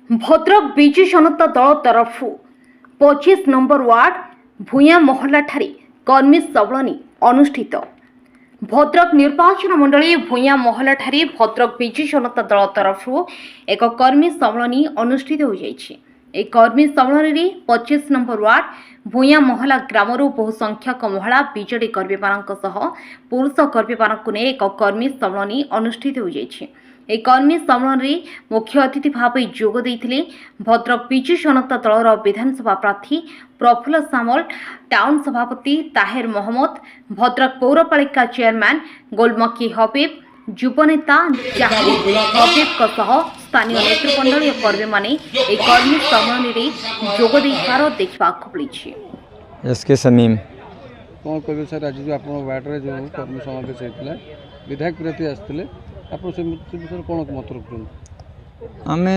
भद्रक विजु जनता दल तरफ 25 number ward भूया महला ठारे कर्मी सम्मेलन अनुष्ठित। भद्रक निर्वाचन मंडली भूया महला ठारे भद्रक विजु जनता दल तरफ एक कर्मी सम्मेलन अनुष्ठित हो जाइछि। एक कर्मी सम्मेलन में 25 नंबर वार्ड भूया महला ग्रामर बहु संख्यक महिला विजेडी कर्मी पुरुष कर्मी नहीं एक कर्मी सम्मेलन अनुष्ठित हो जाइछि। एक कर्मी सम्मेलन में मुख्य अतिथि भाव जोग देइथिले भद्रक विजु जनता दलर विधानसभा प्रार्थी प्रफुल्ल सामल, टाउन सभापति ताहेर मोहम्मद, भद्रक पौरपालिका चेयरमैन गोलमकी हबीब, युवनेता जाहिर हबीब स्थानीय नेतृमंडल कर्मी माने एक कर्मी सम्मेलन में जोग देइबार देखबाक मिलिछि। एसके समीम कौन कहबे सर आज जो आपण वार्ड रे जो कर्मी समावेश हेतला विधायक प्रति आस्थिले आपण से विषय कौन मत रखुन? आमे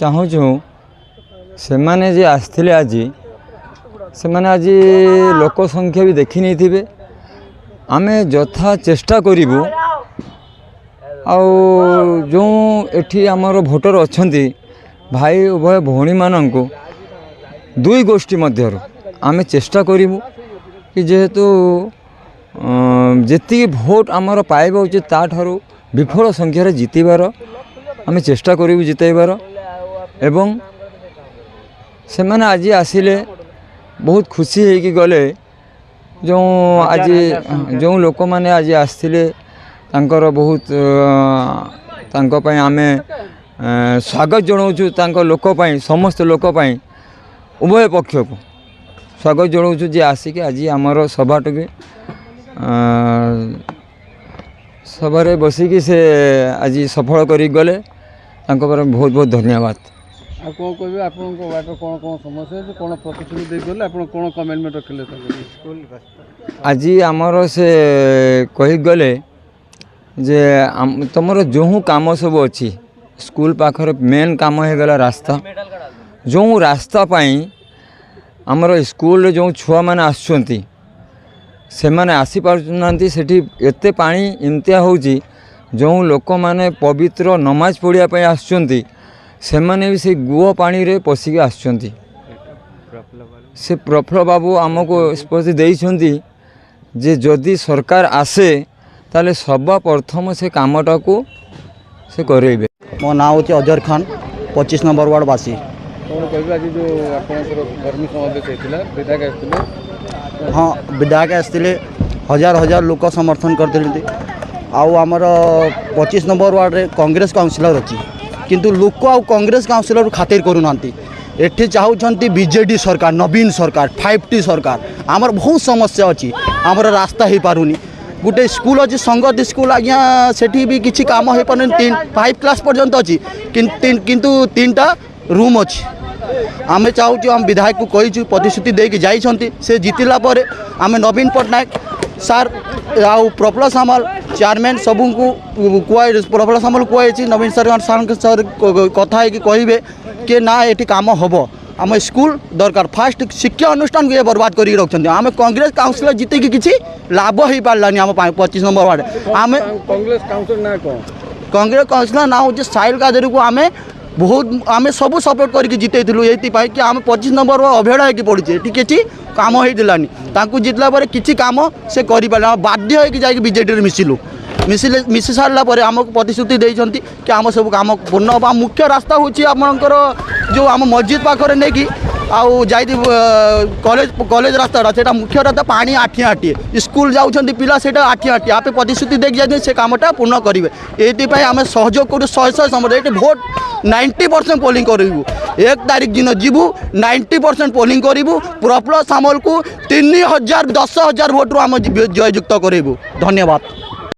चाहूँ से माने जे आस्थिले आज से माने आज लोक संख्या भी देखी नहीं थिबे। आमे यथा चेष्टा करिवु आउ जो एठी आमर भोटर अच्छंती भाई उभय भौणी मानंको दुई गोष्ठी मध्यरु आमे चेष्टा करिवु कि जेहेतु जेति भोट आमर पाइबा उचित ता ठारू विफल संख्यार जितबार आमे चेष्टा करिवु जितैबार एवं से माने आज आसिले बहुत खुशी है कि गले जो आज जो लोक माने आज आस्थिले तांकर बहुत तांको पय आमे स्वागत जनाऊँ तांको लोक पय समस्त लोक पय उभय पक्ष को स्वागत जनाऊँ जे आसिक आज आमर सभाटे सभारे बसिकी से आज सफल कर गले बहुत बहुत धन्यवाद। आ कौन कहबे आपण को वार्ड कौन कौन समस्या है कौन प्रतिश्रुति दे गले आपण कौन कमेंटमेंट रखले स्कूल आज आमर से कही गले जे तुमर जो काम सब अच्छी स्कूल पाखर मेन काम हो गला रास्ता जो रास्ता पाई आमर स्कूल जो छुआ मैंने आसुंती से माने आसी पारछुनांती सेठी एते पानी इम्तिया होउची जो लोक माने पवित्र नमाज पढ़िया पे आसुंती से माने भी से गुआ पानी रे पसिके आसुंती। से प्रफुल्ल बाबू आमको स्पष्ट देइछंती जे जदि सरकार आसे ताले सबा प्रथम से कामटा को से करेबे। मो नाम होची अजहर खान 25 नंबर वार्ड वासी। कौन कहबे आज जो आपनकर कर्मी समावेश हेतिला विधायक आस्थिले? हाँ विधायक आस्थिले हजार हजार लोक समर्थन करते आउ आमर 25 नंबर वार्ड रे कांग्रेस काउंसिलर अच्छी किंतु लोक आउ कांग्रेस काउंसिलर खातिर करूना एठी चाहूँगी बीजेडी सरकार नवीन सरकार 5T सरकार आमर बहुत समस्या अच्छी आमर रास्ता हो पारुनी गोटे स्कूल अच्छी संगति स्कूल आज्ञा सेठी भी किसी काम हो पार 5 क्लास पर्यंत अच्छी किंतु 3टा रूम अच्छी आमे चाहूँ आम विधायक को कही प्रतिश्रुति देके जाइछंती से जितिला पर आमे नवीन पट्टनायक सार आउ प्रफुल्ल सामल चेयरमैन सबू को कह प्रफुल्ल सामल कहुई नवीन सर कथा है कि कहे कि ना ये काम हम आम स्कूल दरकार फास्ट शिक्षा अनुष्ठान को ये बर्बाद कर रखते आम कांग्रेस काउंसिलर जीते कि किसी लाभ हो पारानी आम 25 नंबर वार्ड आम कांग्रेस काउंसिलर ना कौन कांग्रेस काउंसिलर ना हूँ साहिल कादरी को आम बहुत आम सब सपोर्ट करके जितेलु ये कि आम 25 नंबर अवहेला होगी पड़े किसी काम होलानी जितला किसी काम से कर बाध्य होगी बीजेडी मिसिलु मिसी सारापर आमको प्रतिश्रुति देती कि आम सब काम पूर्ण हम मुख्य रास्ता हूँ आमर जो आम मस्जिद पाखे नहीं कि आउ जाई कॉलेज रास्ता से मुख्य रास्ता पानी आठिया आठिए स्कूल जाऊँच पिला से आठिया आठिए आप प्रतिश्रुति देख जाते से कामटा पूर्ण करेंगे ये आम सहयोग करूँ 100 समय ये भोट 90% पोलिंग करूँ 1 तारीख दिन जीवु 90% पोलिंग करूँ प्रफुल्ल सामल को 3000 10,000 भोट आम जययुक्त करूँ। धन्यवाद।